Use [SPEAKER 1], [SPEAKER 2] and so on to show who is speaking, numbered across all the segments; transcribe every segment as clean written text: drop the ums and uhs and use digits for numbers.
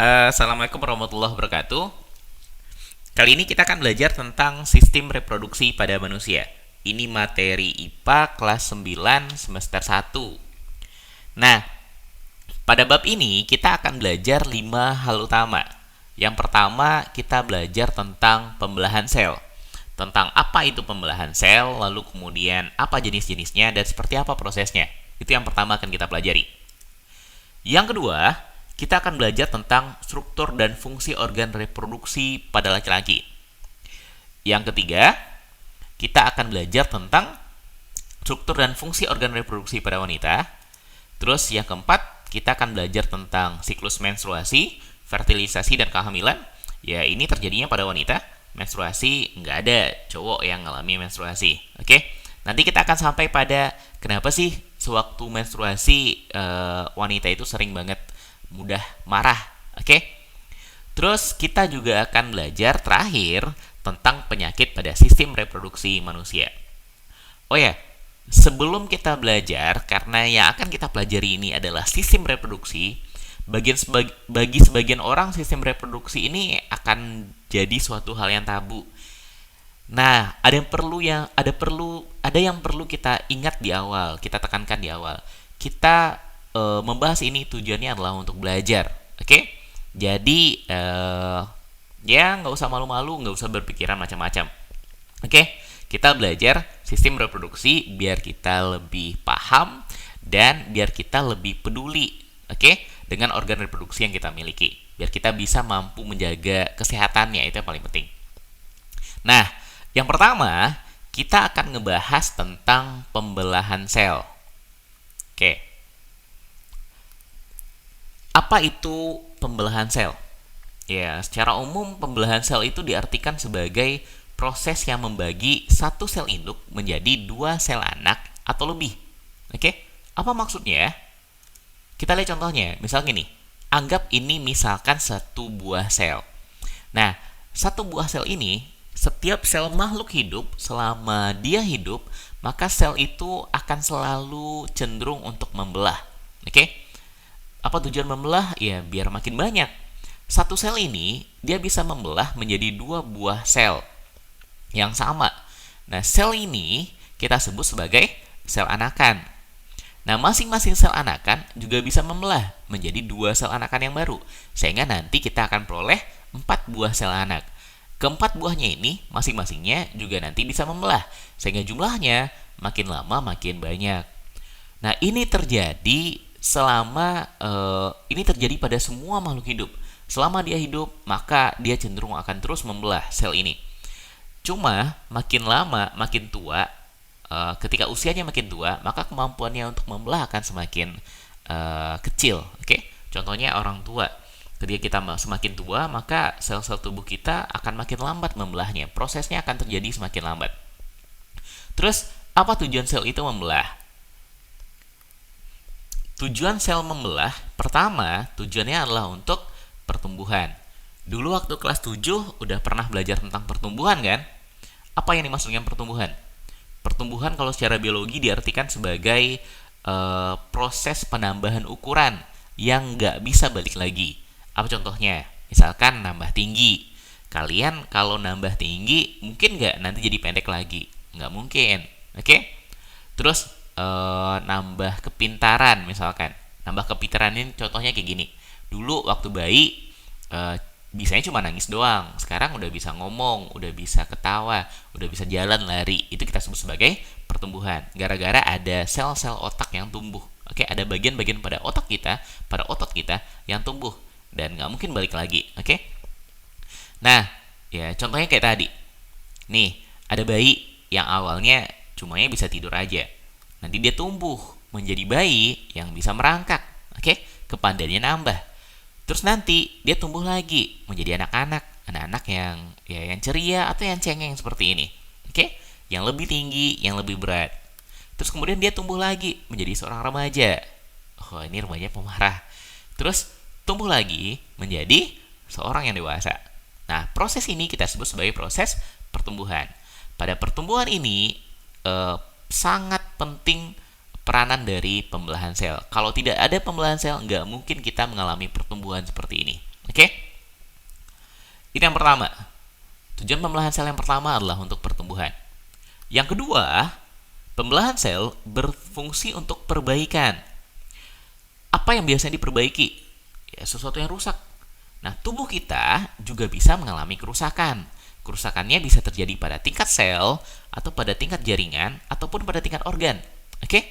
[SPEAKER 1] Assalamualaikum warahmatullahi wabarakatuh. Kali ini kita akan belajar tentang sistem reproduksi pada manusia. Ini materi IPA kelas 9 semester 1. Nah, pada bab ini kita akan belajar 5 hal utama. Yang pertama, kita belajar tentang pembelahan sel. Tentang apa itu pembelahan sel, lalu kemudian apa jenis-jenisnya dan seperti apa prosesnya. Itu yang pertama akan kita pelajari. Yang kedua, kita akan belajar tentang struktur dan fungsi organ reproduksi pada laki-laki. Yang ketiga, kita akan belajar tentang struktur dan fungsi organ reproduksi pada wanita. Terus yang keempat, kita akan belajar tentang siklus menstruasi, fertilisasi, dan kehamilan. Ya, ini terjadinya pada wanita. Menstruasi nggak ada cowok yang mengalami menstruasi. Nanti kita akan sampai pada kenapa sih sewaktu menstruasi wanita itu sering banget mudah marah. Terus kita juga akan belajar terakhir tentang penyakit pada sistem reproduksi manusia. Oh ya, sebelum kita belajar, karena yang akan kita pelajari ini adalah sistem reproduksi, bagi sebagian orang sistem reproduksi ini akan jadi suatu hal yang tabu. Nah, ada yang perlu kita ingat di awal, kita tekankan di awal. Kita membahas ini tujuannya adalah untuk belajar, Jadi ya nggak usah malu-malu, nggak usah berpikiran macam-macam, Kita belajar sistem reproduksi biar kita lebih paham dan biar kita lebih peduli, dengan organ reproduksi yang kita miliki, biar kita bisa mampu menjaga kesehatannya, itu yang paling penting. Nah, yang pertama kita akan ngebahas tentang pembelahan sel. Apa itu pembelahan sel? Ya, secara umum pembelahan sel itu diartikan sebagai proses yang membagi satu sel induk menjadi 2 sel anak atau lebih. Apa maksudnya? Kita lihat contohnya. Misal gini, anggap ini misalkan satu buah sel. Nah, satu buah sel ini, setiap sel makhluk hidup selama dia hidup, maka sel itu akan selalu cenderung untuk membelah. Apa tujuan membelah? Ya, biar makin banyak. Satu sel ini, dia bisa membelah menjadi 2 buah sel yang sama. Nah, sel ini kita sebut sebagai sel anakan. Nah, masing-masing sel anakan juga bisa membelah menjadi 2 sel anakan yang baru. Sehingga nanti kita akan peroleh 4 buah sel anak. Keempat buahnya ini, masing-masingnya juga nanti bisa membelah. Sehingga jumlahnya makin lama makin banyak. Nah, ini terjadi pada semua makhluk hidup. Selama dia hidup, maka dia cenderung akan terus membelah sel ini. Cuma makin lama, makin tua, ketika usianya makin tua, maka kemampuannya untuk membelah akan semakin kecil. Contohnya orang tua. Ketika kita semakin tua, maka sel-sel tubuh kita akan makin lambat membelahnya. Prosesnya akan terjadi semakin lambat. Terus, apa tujuan sel itu membelah? Tujuan sel membelah, pertama, tujuannya adalah untuk pertumbuhan. Dulu waktu kelas 7 udah pernah belajar tentang pertumbuhan kan? Apa yang dimaksud dengan pertumbuhan? Pertumbuhan kalau secara biologi diartikan sebagai proses penambahan ukuran yang nggak bisa balik lagi. Apa contohnya? Misalkan nambah tinggi. Kalian kalau nambah tinggi, mungkin nggak nanti jadi pendek lagi? Nggak mungkin. Terus nambah kepintaran misalkan. Nambah kepintaran ini contohnya kayak gini. Dulu waktu bayi bisanya cuma nangis doang. Sekarang udah bisa ngomong, udah bisa ketawa, udah bisa jalan, lari. Itu kita sebut sebagai pertumbuhan. Gara-gara ada sel-sel otak yang tumbuh. Ada bagian-bagian pada otak kita, pada otot kita yang tumbuh dan nggak mungkin balik lagi. Nah, ya contohnya kayak tadi. Nih, ada bayi yang awalnya cumanya bisa tidur aja. Nanti dia tumbuh menjadi bayi yang bisa merangkak. Kepandaiannya nambah. Terus nanti dia tumbuh lagi menjadi anak-anak yang ceria atau yang cengeng seperti ini. Yang lebih tinggi, yang lebih berat. Terus kemudian dia tumbuh lagi menjadi seorang remaja. Oh, ini remaja pemarah. Terus tumbuh lagi menjadi seorang yang dewasa. Nah, proses ini kita sebut sebagai proses pertumbuhan. Pada pertumbuhan ini sangat penting peranan dari pembelahan sel. Kalau tidak ada pembelahan sel, nggak mungkin kita mengalami pertumbuhan seperti ini. Oke? Ini yang pertama. Tujuan pembelahan sel yang pertama adalah untuk pertumbuhan. Yang kedua, pembelahan sel berfungsi untuk perbaikan. Apa yang biasanya diperbaiki? Ya, sesuatu yang rusak. Nah, tubuh kita juga bisa mengalami kerusakan. Kerusakannya bisa terjadi pada tingkat sel, atau pada tingkat jaringan, ataupun pada tingkat organ. Oke?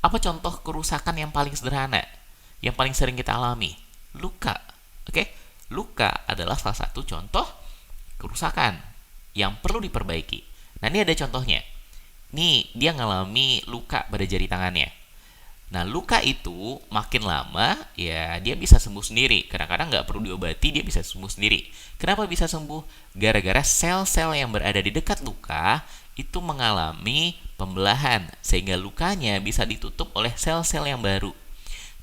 [SPEAKER 1] Apa contoh kerusakan yang paling sederhana? Yang paling sering kita alami? Luka. Oke? Luka adalah salah satu contoh kerusakan yang perlu diperbaiki. Nah, ini ada contohnya. Nih, dia ngalami luka pada jari tangannya. Nah, luka itu makin lama, ya dia bisa sembuh sendiri. Kadang-kadang nggak perlu diobati, dia bisa sembuh sendiri. Kenapa bisa sembuh? Gara-gara sel-sel yang berada di dekat luka itu mengalami pembelahan, sehingga lukanya bisa ditutup oleh sel-sel yang baru.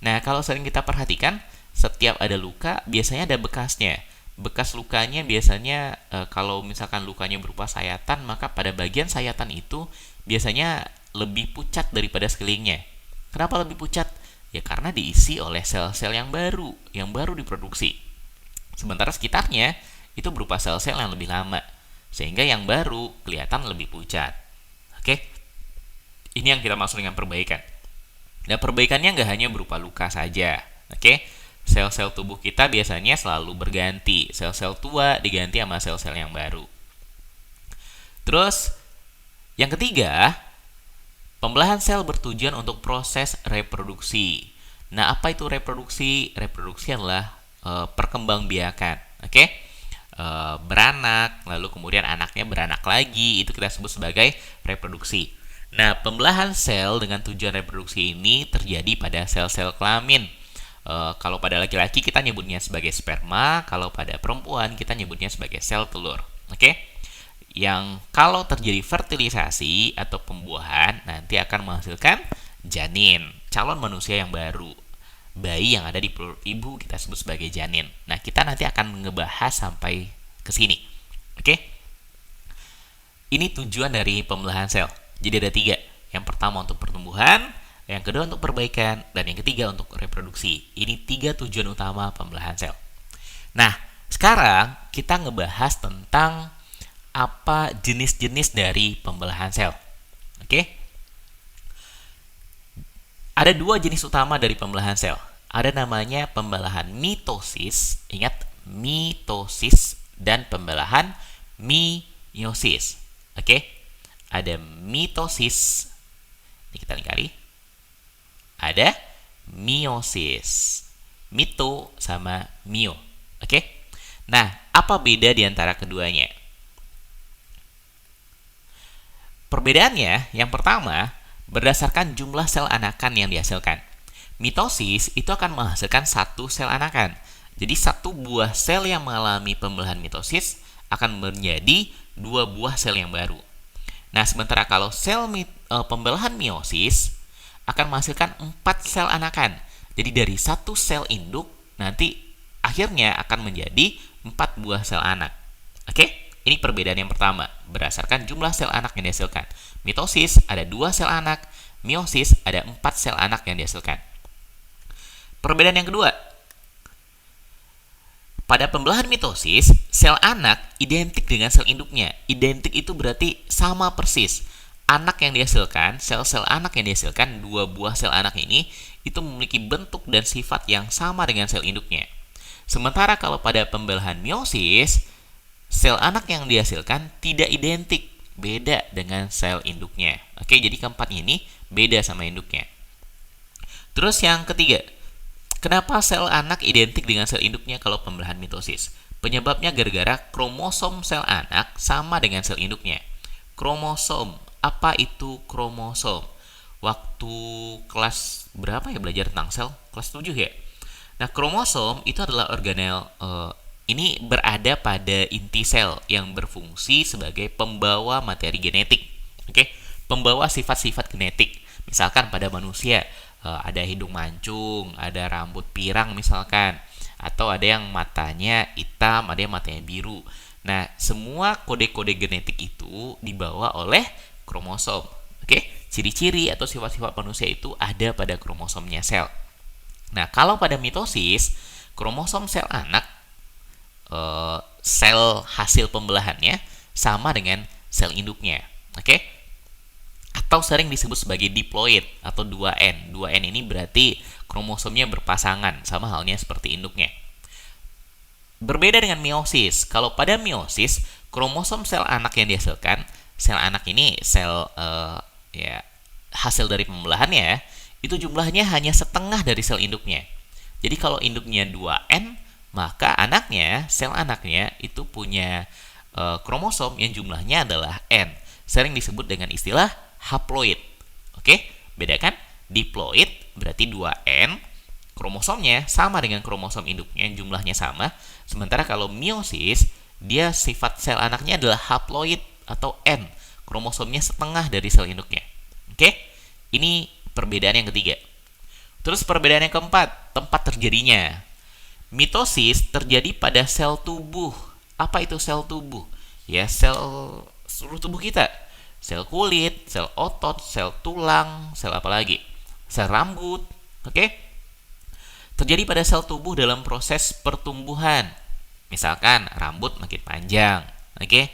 [SPEAKER 1] Nah, kalau sering kita perhatikan, setiap ada luka, biasanya ada bekasnya. Bekas lukanya biasanya kalau misalkan lukanya berupa sayatan, maka pada bagian sayatan itu biasanya lebih pucat daripada sekelilingnya. Kenapa lebih pucat? Ya karena diisi oleh sel-sel yang baru diproduksi. Sementara sekitarnya itu berupa sel-sel yang lebih lama, sehingga yang baru kelihatan lebih pucat. Oke? Ini yang kita maksud dengan perbaikan. Dan perbaikannya nggak hanya berupa luka saja. Oke? Sel-sel tubuh kita biasanya selalu berganti. Sel-sel tua diganti sama sel-sel yang baru. Terus, yang ketiga, pembelahan sel bertujuan untuk proses reproduksi. Nah, apa itu reproduksi? Reproduksi adalah perkembangbiakan. Oke? Beranak, lalu kemudian anaknya beranak lagi, itu kita sebut sebagai reproduksi. Nah, pembelahan sel dengan tujuan reproduksi ini terjadi pada sel-sel kelamin. Kalau pada laki-laki kita nyebutnya sebagai sperma, kalau pada perempuan kita nyebutnya sebagai sel telur. Oke? Yang kalau terjadi fertilisasi atau pembuahan nanti akan menghasilkan janin, calon manusia yang baru. Bayi yang ada di perut ibu kita sebut sebagai janin. Nah, kita nanti akan ngebahas sampai ke sini. Oke? Ini tujuan dari pembelahan sel. Jadi ada 3. Yang pertama untuk pertumbuhan, yang kedua untuk perbaikan, dan yang ketiga untuk reproduksi. Ini 3 tujuan utama pembelahan sel. Nah, sekarang kita ngebahas tentang apa jenis-jenis dari pembelahan sel. Oke? Ada 2 jenis utama dari pembelahan sel. Ada namanya pembelahan mitosis, ingat mitosis, dan pembelahan meiosis. Oke? Ada mitosis. Ini kita lingkari. Ada meiosis. Mito sama mio. Oke? Nah, apa beda di antara keduanya? Perbedaannya, yang pertama, berdasarkan jumlah sel anakan yang dihasilkan. Mitosis itu akan menghasilkan 1 sel anakan. Jadi 1 buah sel yang mengalami pembelahan mitosis akan menjadi 2 buah sel yang baru. Nah, sementara kalau pembelahan meiosis akan menghasilkan 4 sel anakan. Jadi dari 1 sel induk nanti akhirnya akan menjadi 4 buah sel anak. Oke? Ini perbedaan yang pertama, berdasarkan jumlah sel anak yang dihasilkan. Mitosis ada 2 sel anak, meiosis ada 4 sel anak yang dihasilkan. Perbedaan yang kedua, pada pembelahan mitosis, sel anak identik dengan sel induknya. Identik itu berarti sama persis. Anak yang dihasilkan, sel-sel anak yang dihasilkan, 2 buah sel anak ini, itu memiliki bentuk dan sifat yang sama dengan sel induknya. Sementara kalau pada pembelahan meiosis, sel anak yang dihasilkan tidak identik, beda dengan sel induknya. Oke, jadi keempatnya ini beda sama induknya. Terus yang ketiga, kenapa sel anak identik dengan sel induknya kalau pembelahan mitosis? Penyebabnya gara-gara kromosom sel anak sama dengan sel induknya. Kromosom, apa itu kromosom? Waktu kelas berapa ya belajar tentang sel? Kelas 7 ya? Nah, kromosom itu adalah organel ini berada pada inti sel yang berfungsi sebagai pembawa materi genetik. Oke, pembawa sifat-sifat genetik. Misalkan pada manusia ada hidung mancung, ada rambut pirang misalkan, atau ada yang matanya hitam, ada yang matanya biru. Nah, semua kode-kode genetik itu dibawa oleh kromosom. Oke, ciri-ciri atau sifat-sifat manusia itu ada pada kromosomnya sel. Nah, kalau pada mitosis, kromosom sel anak, sel hasil pembelahannya sama dengan sel induknya. Oke? Atau sering disebut sebagai diploid atau 2N. 2N ini berarti kromosomnya berpasangan, sama halnya seperti induknya. Berbeda dengan meiosis. Kalau pada meiosis, kromosom sel anak yang dihasilkan, sel anak ini sel hasil dari pembelahannya, itu jumlahnya hanya setengah dari sel induknya. Jadi kalau induknya 2N, maka anaknya, sel anaknya itu punya kromosom yang jumlahnya adalah N. Sering disebut dengan istilah haploid. Oke, beda kan? Diploid berarti 2N, kromosomnya sama dengan kromosom induknya, jumlahnya sama. Sementara kalau meiosis, dia sifat sel anaknya adalah haploid atau N, kromosomnya setengah dari sel induknya. Oke, ini perbedaan yang ketiga. Terus perbedaan yang keempat, tempat terjadinya. Mitosis terjadi pada sel tubuh. Apa itu sel tubuh? Ya, sel seluruh tubuh kita. Sel kulit, sel otot, sel tulang, sel apa lagi? Sel rambut. Oke? Terjadi pada sel tubuh dalam proses pertumbuhan. Misalkan rambut makin panjang. Oke?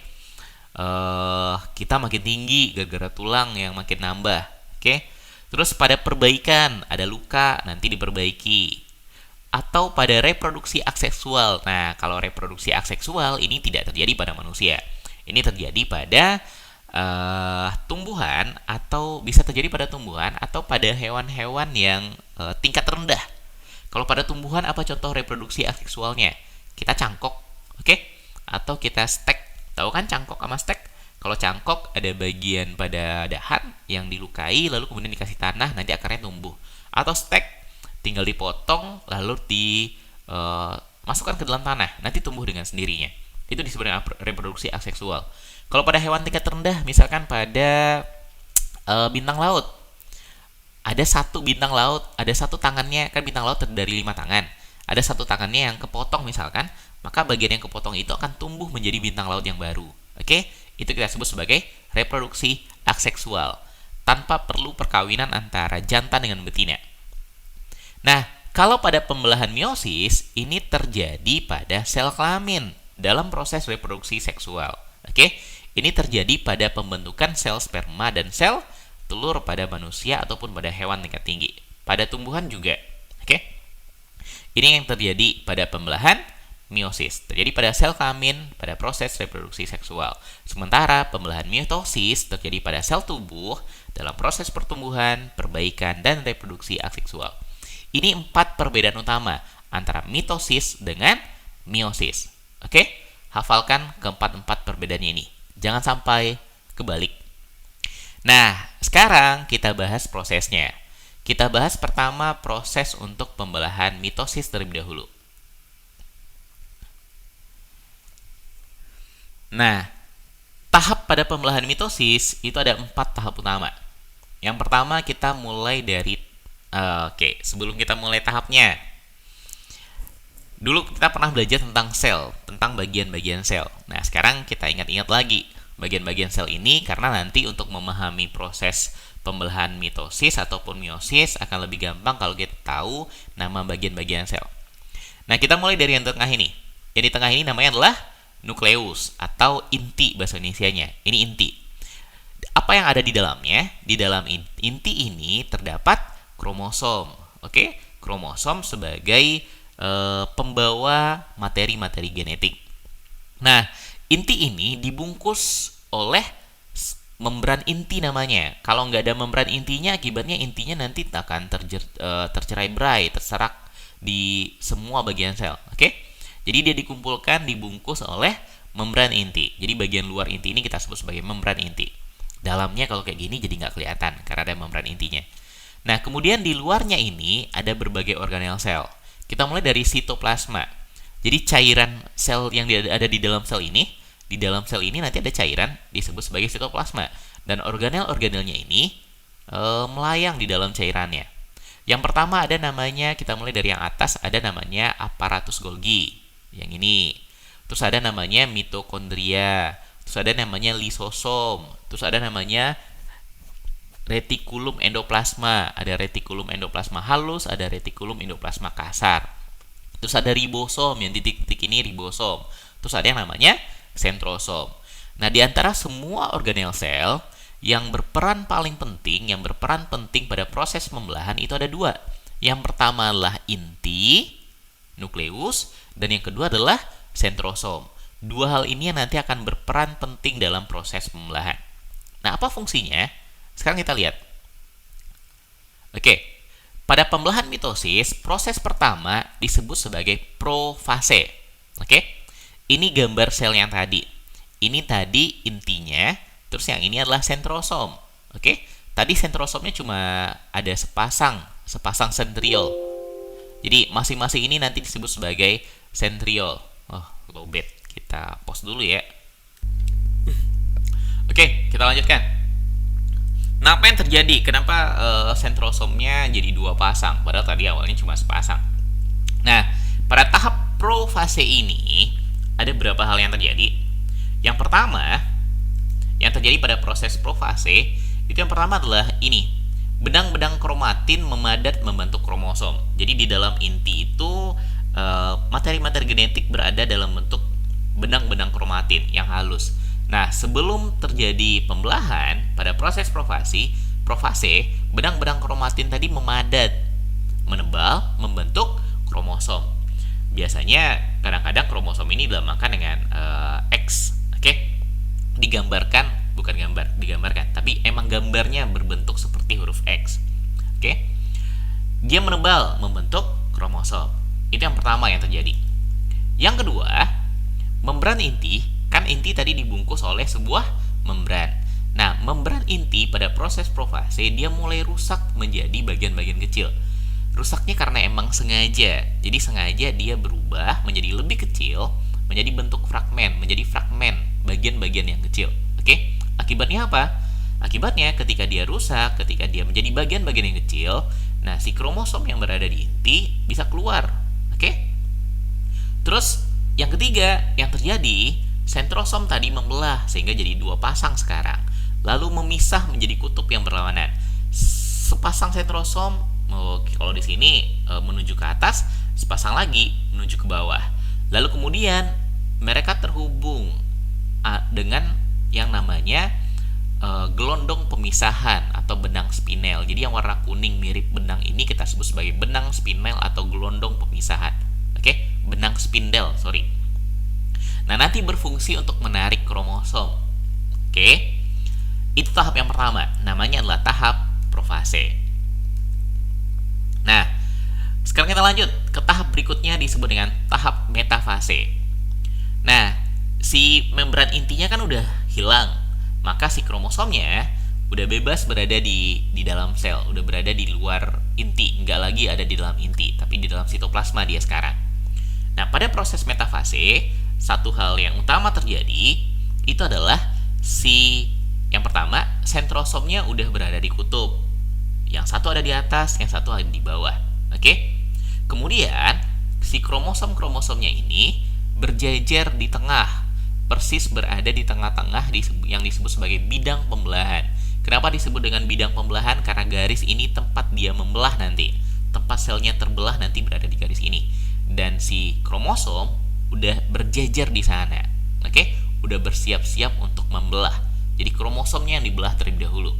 [SPEAKER 1] Kita makin tinggi gara-gara tulang yang makin nambah. Oke? Terus pada perbaikan, ada luka, nanti diperbaiki. Atau pada reproduksi aseksual. Nah, kalau reproduksi aseksual ini tidak terjadi pada manusia. Ini terjadi pada tumbuhan, atau bisa terjadi pada tumbuhan atau pada hewan-hewan yang tingkat rendah. Kalau pada tumbuhan, apa contoh reproduksi aseksualnya? Kita cangkok, oke? Atau kita stek. Tahu kan cangkok sama stek? Kalau cangkok ada bagian pada dahan yang dilukai, lalu kemudian dikasih tanah, nanti akarnya tumbuh. Atau stek, tinggal dipotong, lalu dimasukkan ke dalam tanah, nanti tumbuh dengan sendirinya. Itu disebut dengan reproduksi aseksual. Kalau pada hewan tingkat rendah, misalkan pada bintang laut, ada satu bintang laut, ada satu tangannya, kan bintang laut terdiri dari 5 tangan. Ada satu tangannya yang kepotong misalkan, maka bagian yang kepotong itu akan tumbuh menjadi bintang laut yang baru. Oke? Itu kita sebut sebagai reproduksi aseksual, tanpa perlu perkawinan antara jantan dengan betina. Nah, kalau pada pembelahan meiosis, ini terjadi pada sel kelamin dalam proses reproduksi seksual. Oke? Ini terjadi pada pembentukan sel sperma dan sel telur pada manusia ataupun pada hewan tingkat tinggi. Pada tumbuhan juga. Oke? Ini yang terjadi pada pembelahan meiosis. Terjadi pada sel kelamin pada proses reproduksi seksual. Sementara pembelahan mitosis terjadi pada sel tubuh dalam proses pertumbuhan, perbaikan, dan reproduksi aseksual. Ini 4 perbedaan utama antara mitosis dengan meiosis. Oke? Hafalkan keempat-empat perbedaannya ini. Jangan sampai kebalik. Nah, sekarang kita bahas prosesnya. Kita bahas pertama proses untuk pembelahan mitosis terlebih dahulu. Nah, tahap pada pembelahan mitosis itu ada 4 tahap utama. Yang pertama kita mulai dari sebelum kita mulai tahapnya, dulu kita pernah belajar tentang sel, tentang bagian-bagian sel. Nah, sekarang kita ingat-ingat lagi bagian-bagian sel ini, karena nanti untuk memahami proses pembelahan mitosis ataupun meiosis akan lebih gampang kalau kita tahu nama bagian-bagian sel. Nah, kita mulai dari yang tengah ini. Yang di tengah ini namanya adalah nukleus atau inti bahasa Indonesianya. Ini inti. Apa yang ada di dalamnya? Di dalam inti ini terdapat kromosom. Oke? Kromosom sebagai pembawa materi-materi genetik. Nah, inti ini dibungkus oleh membran inti namanya. Kalau nggak ada membran intinya, akibatnya intinya nanti akan tercerai-berai, terserak di semua bagian sel. Oke? Jadi dia dikumpulkan, dibungkus oleh membran inti. Jadi bagian luar inti ini kita sebut sebagai membran inti. Dalamnya kalau kayak gini jadi nggak kelihatan karena ada membran intinya. Nah, kemudian di luarnya ini ada berbagai organel sel. Kita mulai dari sitoplasma. Jadi cairan sel yang ada di dalam sel ini, nanti ada cairan disebut sebagai sitoplasma. Dan organel-organelnya ini melayang di dalam cairannya. Yang pertama ada namanya, kita mulai dari yang atas, ada namanya aparatus Golgi. Yang ini. Terus ada namanya mitokondria. Terus ada namanya lisosom. Terus ada namanya retikulum endoplasma. Ada retikulum endoplasma halus, ada retikulum endoplasma kasar. Terus ada ribosom, yang titik-titik ini ribosom. Terus ada yang namanya sentrosom. Nah, di antara semua organel sel, yang berperan paling penting, yang berperan penting pada proses pembelahan itu ada dua. Yang pertama adalah inti, nukleus, dan yang kedua adalah sentrosom. Dua hal ini yang nanti akan berperan penting dalam proses pembelahan. Nah, apa fungsinya? Sekarang kita lihat. Oke, pada pembelahan mitosis, proses pertama disebut sebagai profase. Oke, ini gambar sel yang tadi. Ini tadi intinya, terus yang ini adalah sentrosom. Oke, tadi sentrosomnya cuma ada sepasang sentriol. Jadi masing-masing ini nanti disebut sebagai sentriol. Oh, lowbat. Kita pause dulu ya. Oke, kita lanjutkan. Nah, apa yang terjadi? Kenapa sentrosomnya jadi dua pasang? Padahal tadi awalnya cuma sepasang. Nah, pada tahap profase ini ada beberapa hal yang terjadi. Yang pertama, yang terjadi pada proses profase itu yang pertama adalah ini. Benang-benang kromatin memadat membentuk kromosom. Jadi di dalam inti itu materi-materi genetik berada dalam bentuk benang-benang kromatin yang halus. Nah, sebelum terjadi pembelahan pada proses profase, benang-benang kromatin tadi memadat, menebal, membentuk kromosom. Biasanya kadang-kadang kromosom ini dilambangkan dengan X. Oke, digambarkan, tapi emang gambarnya berbentuk seperti huruf X. Oke, dia menebal, membentuk kromosom. Itu yang pertama yang terjadi. Yang kedua, membran inti, kan inti tadi dibungkus oleh sebuah membran. Nah, membran inti pada proses profase dia mulai rusak menjadi bagian-bagian kecil. Rusaknya karena emang sengaja. Jadi sengaja dia berubah menjadi lebih kecil, menjadi bentuk fragmen, bagian-bagian yang kecil. Oke? Akibatnya apa? Akibatnya ketika dia rusak, ketika dia menjadi bagian-bagian yang kecil, nah si kromosom yang berada di inti bisa keluar. Oke? Terus yang ketiga yang terjadi, sentrosom tadi membelah sehingga jadi dua pasang sekarang. Lalu memisah menjadi kutub yang berlawanan. Sepasang sentrosom kalau di sini menuju ke atas, sepasang lagi menuju ke bawah. Lalu kemudian mereka terhubung dengan yang namanya gelondong pemisahan atau benang spinel. Jadi yang warna kuning mirip benang ini kita sebut sebagai benang spinel atau gelondong pemisahan. Oke, benang spindel, sorry. Nah, nanti berfungsi untuk menarik kromosom. Oke, itu tahap yang pertama. Namanya adalah tahap profase. Nah, sekarang kita lanjut ke tahap berikutnya disebut dengan tahap metafase. Nah, si membran intinya kan udah hilang, maka si kromosomnya udah bebas berada di dalam sel, udah berada di luar inti, nggak lagi ada di dalam inti, tapi di dalam sitoplasma dia sekarang. Nah, pada proses metafase, satu hal yang utama terjadi itu adalah yang pertama, sentrosomnya udah berada di kutub. Yang satu ada di atas, yang satu ada di bawah. Oke? Kemudian, si kromosom-kromosomnya ini berjejer di tengah, persis berada di tengah-tengah yang disebut sebagai bidang pembelahan. Kenapa disebut dengan bidang pembelahan? Karena garis ini tempat dia membelah nanti. Tempat selnya terbelah nanti berada di garis ini. Dan si kromosom udah berjejer di sana. Oke? Udah bersiap-siap untuk membelah. Jadi kromosomnya yang dibelah terlebih dahulu.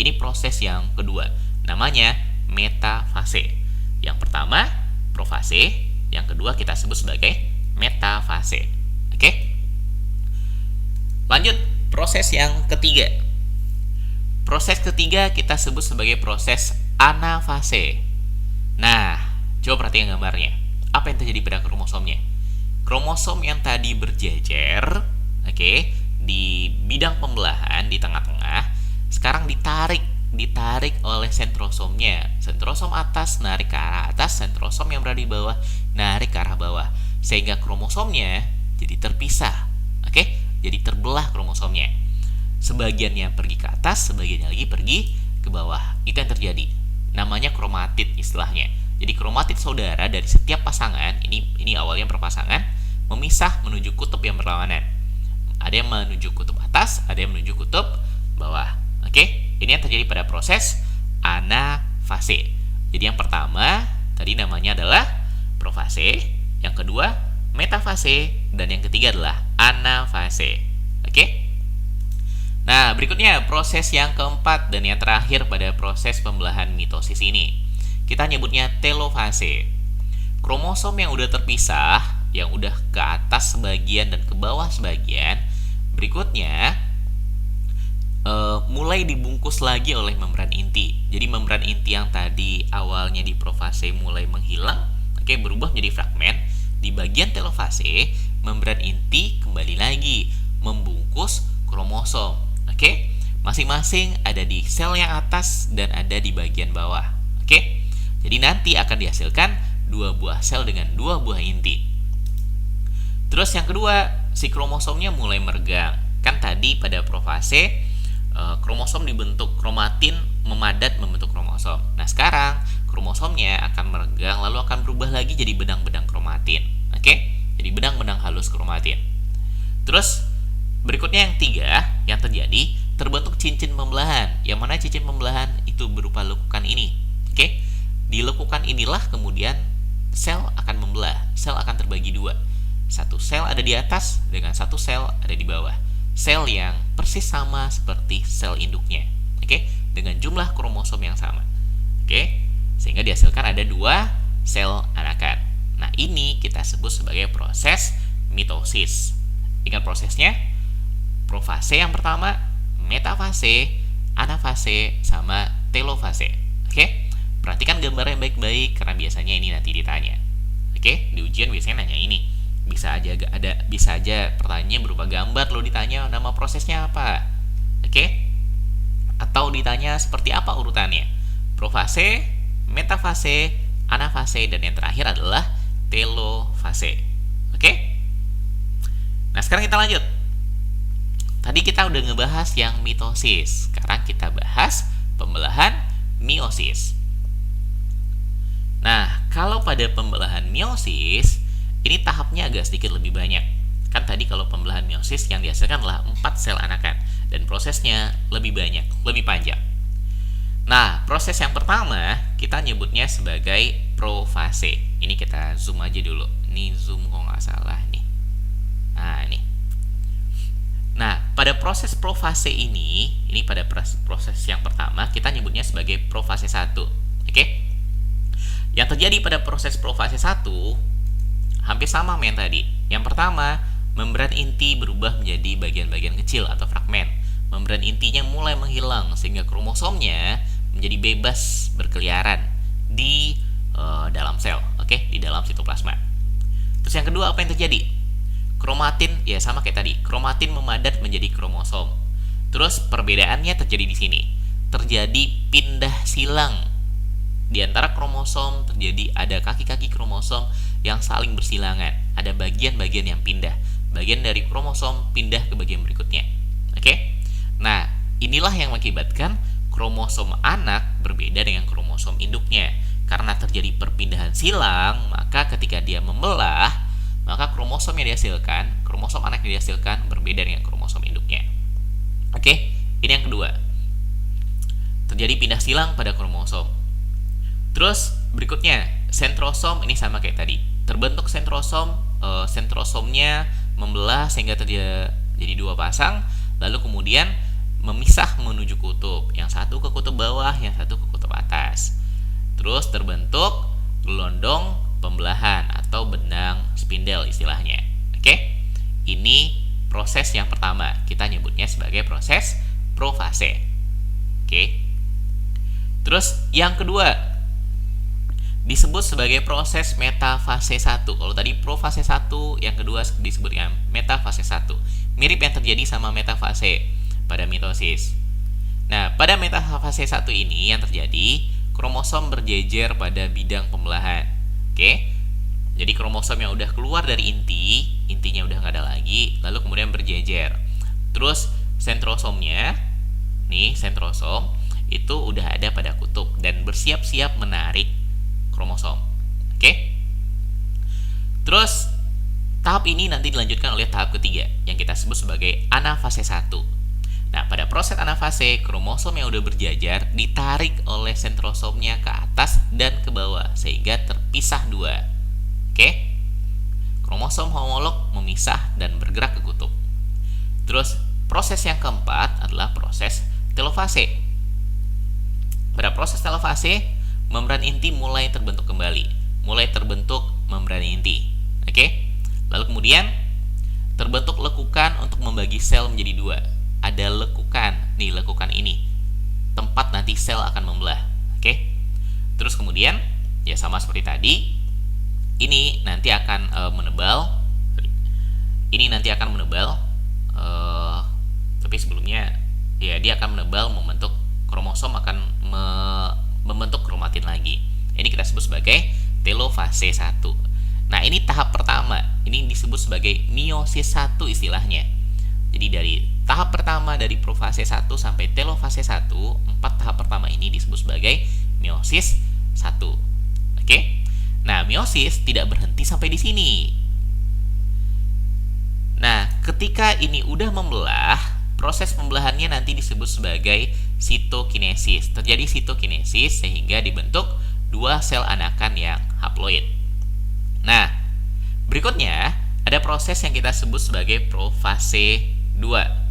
[SPEAKER 1] Ini proses yang kedua. Namanya metafase. Yang pertama, profase. Yang kedua kita sebut sebagai metafase. Oke? Lanjut, proses yang ketiga. Proses ketiga kita sebut sebagai proses anafase. Nah, coba perhatikan gambarnya. Apa yang terjadi pada kromosomnya? Kromosom yang tadi berjejer, oke, di bidang pembelahan di tengah-tengah, sekarang ditarik oleh sentrosomnya. Sentrosom atas narik ke arah atas, sentrosom yang berada di bawah narik ke arah bawah, sehingga kromosomnya jadi terpisah. Oke, jadi terbelah kromosomnya. Sebagiannya pergi ke atas, sebagiannya lagi pergi ke bawah. Itu yang terjadi. Namanya kromatid istilahnya. Jadi kromatid saudara dari setiap pasangan, ini awalnya perpasangan, memisah menuju kutub yang berlawanan. Ada yang menuju kutub atas, ada yang menuju kutub bawah. Oke, Ini yang terjadi pada proses anafase. Jadi yang pertama tadi namanya adalah profase, yang kedua metafase, dan yang ketiga adalah anafase. Oke? Nah, berikutnya proses yang keempat dan yang terakhir pada proses pembelahan mitosis ini. Kita nyebutnya telofase. Kromosom yang udah terpisah, yang udah ke atas sebagian dan ke bawah sebagian, berikutnya mulai dibungkus lagi oleh membran inti. Jadi membran inti yang tadi awalnya di profase mulai menghilang, oke, berubah menjadi fragmen. Di bagian telofase, membran inti kembali lagi membungkus kromosom. Oke, masing-masing ada di sel yang atas dan ada di bagian bawah. Oke, jadi nanti akan dihasilkan 2 buah sel dengan 2 buah inti. Terus yang kedua, si kromosomnya mulai meregang. Kan tadi pada profase kromosom dibentuk, kromatin memadat membentuk kromosom. Nah, sekarang kromosomnya akan meregang lalu akan berubah lagi jadi benang-benang kromatin. Oke? Jadi benang-benang halus kromatin. Terus berikutnya yang 3 yang terjadi, terbentuk cincin pembelahan. Yang mana cincin pembelahan itu berupa lekukan ini. Oke? Di lekukan inilah kemudian sel akan membelah. Sel akan terbagi 2. Satu sel ada di atas dengan satu sel ada di bawah. Sel yang persis sama seperti sel induknya, oke, dengan jumlah kromosom yang sama, oke, sehingga dihasilkan ada 2 sel anakan. Nah, ini kita sebut sebagai proses mitosis. Ingat prosesnya, profase yang pertama, metafase, anafase, sama telofase. Oke, perhatikan gambarnya baik-baik karena biasanya ini nanti ditanya. Oke, di ujian biasanya nanya ini. Bisa aja pertanyaannya berupa gambar, lo ditanya nama prosesnya apa, oke? Atau ditanya seperti apa urutannya, profase, metafase, anafase, dan yang terakhir adalah telofase. Oke? Nah, sekarang kita lanjut. Tadi kita udah ngebahas yang mitosis, sekarang kita bahas pembelahan meiosis. Nah, kalau pada pembelahan meiosis ini tahapnya agak sedikit lebih banyak. Kan tadi kalau pembelahan meiosis yang dihasilkan adalah 4 sel anakan dan prosesnya lebih banyak, lebih panjang. Nah, proses yang pertama kita nyebutnya sebagai profase. Ini kita zoom aja dulu. Ini zoom kalau nggak salah nih. Nah, ini. Nah, pada proses profase ini pada proses yang pertama kita nyebutnya sebagai profase 1. Oke? Yang terjadi pada proses profase 1 hampir sama dengan tadi. Yang pertama, membran inti berubah menjadi bagian-bagian kecil atau fragmen. Membran intinya mulai menghilang sehingga kromosomnya menjadi bebas berkeliaran di dalam sel, oke, di dalam sitoplasma. Terus yang kedua, apa yang terjadi? Kromatin ya sama kayak tadi. Kromatin memadat menjadi kromosom. Terus perbedaannya terjadi di sini. Terjadi pindah silang. Di antara kromosom terjadi ada kaki-kaki kromosom yang saling bersilangan. Ada bagian-bagian yang pindah. Bagian dari kromosom pindah ke bagian berikutnya. Oke? Nah, inilah yang mengakibatkan kromosom anak berbeda dengan kromosom induknya. Karena terjadi perpindahan silang, maka ketika dia membelah, maka kromosom yang dihasilkan, kromosom anak yang dihasilkan berbeda dengan kromosom induknya. Oke? Ini yang kedua. Terjadi pindah silang pada kromosom. Terus berikutnya, sentrosom ini sama kayak tadi. Terbentuk sentrosom, sentrosomnya membelah sehingga terjadi 2 pasang, lalu kemudian memisah menuju kutub. Yang satu ke kutub bawah, yang satu ke kutub atas. Terus terbentuk gelondong pembelahan atau benang spindel istilahnya. Oke? Ini proses yang pertama. Kita nyebutnya sebagai proses profase. Oke? Terus yang kedua disebut sebagai proses metafase 1. Kalau tadi profase 1, yang kedua disebut dengan metafase 1. Mirip yang terjadi sama metafase pada mitosis. Nah, pada metafase 1 ini yang terjadi, kromosom berjejer pada bidang pembelahan. Oke? Jadi kromosom yang udah keluar dari intinya udah nggak ada lagi, lalu kemudian berjejer. Terus sentrosomnya, nih sentrosom, itu udah ada pada kutub dan bersiap-siap menarik kromosom. Oke? Terus tahap ini nanti dilanjutkan oleh tahap ketiga yang kita sebut sebagai anafase 1. Nah, pada proses anafase, kromosom yang udah berjajar ditarik oleh sentrosomnya ke atas dan ke bawah sehingga terpisah dua. Oke? Kromosom homolog memisah dan bergerak ke kutub. Terus, proses yang keempat adalah proses telofase. Pada proses telofase, membran inti mulai terbentuk kembali. Mulai terbentuk membran inti. Oke? Lalu kemudian terbentuk lekukan untuk membagi sel menjadi dua. Ada lekukan, nih lekukan ini. Tempat nanti sel akan membelah. Oke? Terus kemudian, ya sama seperti tadi, ini nanti akan menebal. Ini nanti akan menebal. Tapi sebelumnya, ya dia akan menebal, membentuk kromosom akan membentuk kromatin lagi. Ini kita sebut sebagai telofase 1. Nah, ini tahap pertama. Ini disebut sebagai meiosis 1 istilahnya. Jadi dari tahap pertama dari profase 1 sampai telofase 1, 4 tahap pertama ini disebut sebagai meiosis 1. Oke? Nah, meiosis tidak berhenti sampai di sini. Nah, ketika ini udah membelah, proses pembelahannya nanti disebut sebagai sitokinesis. Terjadi sitokinesis sehingga dibentuk dua sel anakan yang haploid. Nah, berikutnya ada proses yang kita sebut sebagai profase 2.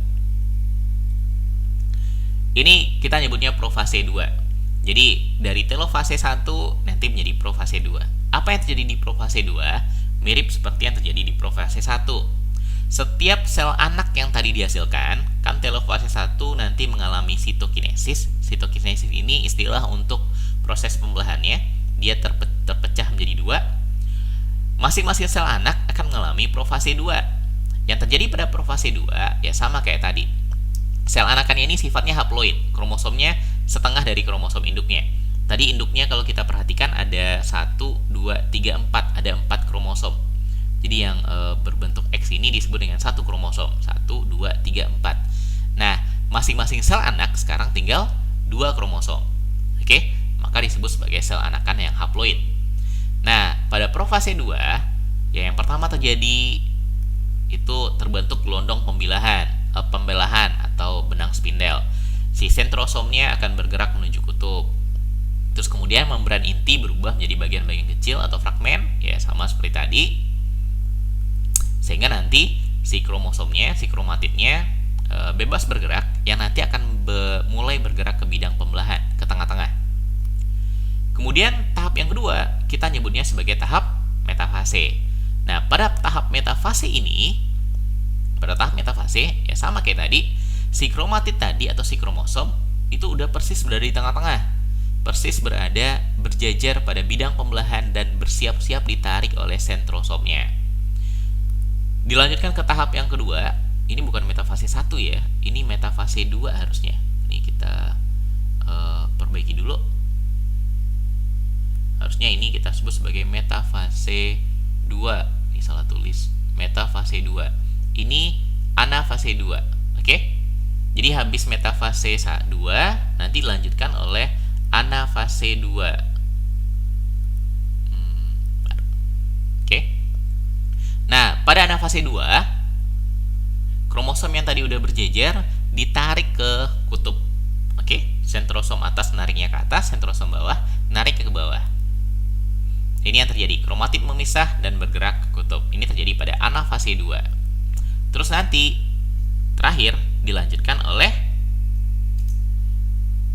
[SPEAKER 1] Ini kita nyebutnya profase 2. Jadi dari telofase 1 nanti menjadi profase 2. Apa yang terjadi di profase 2? Mirip seperti yang terjadi di profase 1. Setiap sel anak yang tadi dihasilkan, kan telofase 1 nanti mengalami sitokinesis. Sitokinesis ini istilah untuk proses pembelahannya. Dia terpecah menjadi dua. Masing-masing sel anak akan mengalami profase 2. Yang terjadi pada profase 2 ya sama kayak tadi. Sel anakannya ini sifatnya haploid. Kromosomnya setengah dari kromosom induknya. Tadi induknya kalau kita perhatikan ada 1, 2, 3, 4. Ada 4 kromosom. Jadi yang berbentuk X ini disebut dengan satu kromosom. 1, 2, 3, 4. Nah, masing-masing sel anak sekarang tinggal 2 kromosom. Oke? Maka disebut sebagai sel anakan yang haploid. Nah, pada profase 2, ya yang pertama terjadi itu terbentuk gelondong pembelahan atau benang spindel. Si sentrosomnya akan bergerak menuju kutub. Terus kemudian membran inti berubah menjadi bagian-bagian kecil atau fragmen, ya sama seperti tadi. Sehingga nanti si kromosomnya, si kromatidnya bebas bergerak, yang nanti akan mulai bergerak ke bidang pembelahan, ke tengah-tengah. Kemudian tahap yang kedua kita nyebutnya sebagai tahap metafase. Nah, pada tahap metafase ya sama kayak tadi, si kromatid tadi atau si kromosom itu udah persis berada di tengah-tengah. Persis berjajar pada bidang pembelahan dan bersiap-siap ditarik oleh sentrosomnya. Dilanjutkan ke tahap yang kedua, ini bukan metafase 1 ya, ini metafase 2 harusnya. Ini kita perbaiki dulu. Harusnya ini kita sebut sebagai metafase 2. Ini salah tulis. Metafase 2. Ini anafase 2. Oke? Jadi habis metafase 2 nanti dilanjutkan oleh anafase 2. Oke? Nah, pada anafase 2 kromosom yang tadi udah berjejer ditarik ke kutub. Oke? Sentrosom atas nariknya ke atas, sentrosom bawah narik ke bawah. Ini yang terjadi, kromatid memisah dan bergerak ke kutub. Ini terjadi pada anafase 2. Terus nanti terakhir dilanjutkan oleh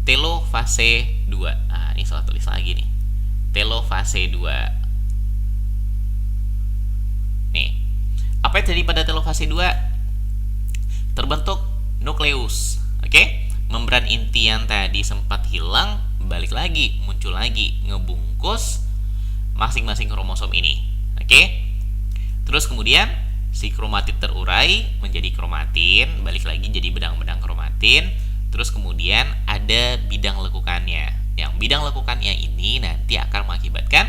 [SPEAKER 1] telofase 2. Nah, ini salah tulis lagi nih. Telofase 2. Nih. Apa yang terjadi pada telofase 2? Terbentuk nukleus. Oke? Membran inti yang tadi sempat hilang balik lagi, muncul lagi, ngebungkus masing-masing kromosom ini. Oke? Terus kemudian si kromatid terurai menjadi kromatin, balik lagi jadi benang-benang kromatin. Terus kemudian ada bidang lekukannya. Yang bidang lekukannya ini nanti akan mengakibatkan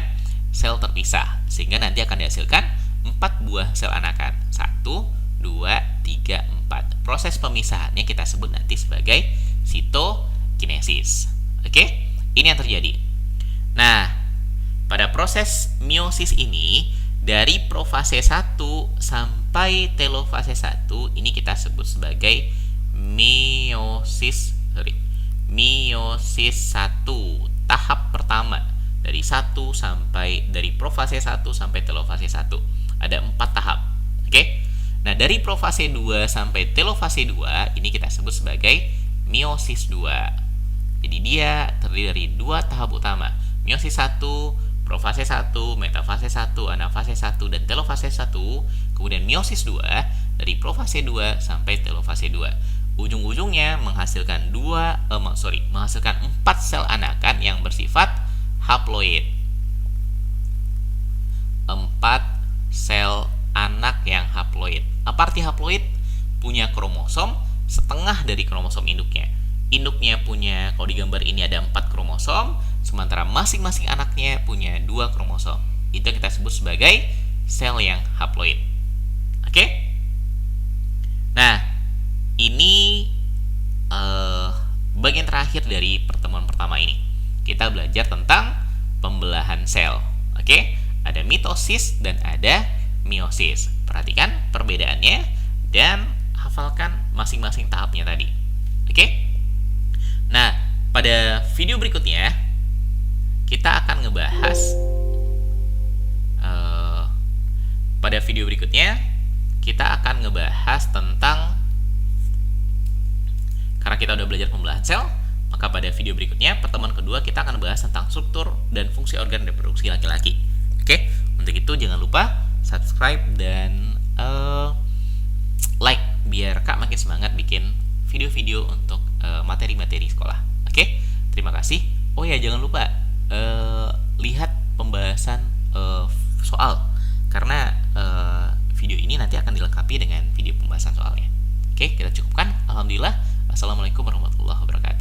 [SPEAKER 1] sel terpisah, sehingga nanti akan dihasilkan 4 buah sel anakan. 1, 2, 3, 4. Proses pemisahannya kita sebut nanti sebagai sitokinesis. Oke? Ini yang terjadi. Nah, pada proses meiosis ini dari profase 1 sampai telofase 1 ini kita sebut sebagai meiosis 1 tahap pertama dari profase 1 sampai telofase 1. Ada 4 tahap. Oke. Nah, dari profase 2 sampai telofase 2 ini kita sebut sebagai meiosis 2. Jadi dia terdiri dari 2 tahap utama. Meiosis 1, profase 1, metafase 1, anafase 1, dan telofase 1. Kemudian meiosis 2 dari profase 2 sampai telofase 2. Ujung-ujungnya menghasilkan 4 sel anakan yang bersifat haploid. 4 sel anak yang haploid. Apa arti haploid? Punya kromosom setengah dari kromosom induknya. Induknya punya, kalau di gambar ini ada 4 kromosom, sementara masing-masing anaknya punya 2 kromosom. Itu kita sebut sebagai sel yang haploid. Oke? Nah, ini bagian terakhir dari pertemuan pertama ini. Kita belajar tentang pembelahan sel. Oke? Ada mitosis dan ada meiosis. Perhatikan perbedaannya dan hafalkan masing-masing tahapnya tadi. Oke? Nah, pada video berikutnya kita akan ngebahas tentang, karena kita udah belajar pembelahan sel, maka pada video berikutnya, pertemuan kedua, kita akan bahas tentang struktur dan fungsi organ reproduksi laki-laki. Oke? Untuk itu jangan lupa subscribe dan like biar Kak makin semangat bikin video-video untuk materi-materi sekolah. Oke? Terima kasih. Oh ya, jangan lupa lihat pembahasan soal, karena video ini nanti akan dilengkapi dengan video pembahasan soalnya. Oke, kita cukupkan. Alhamdulillah. Assalamualaikum warahmatullahi wabarakatuh.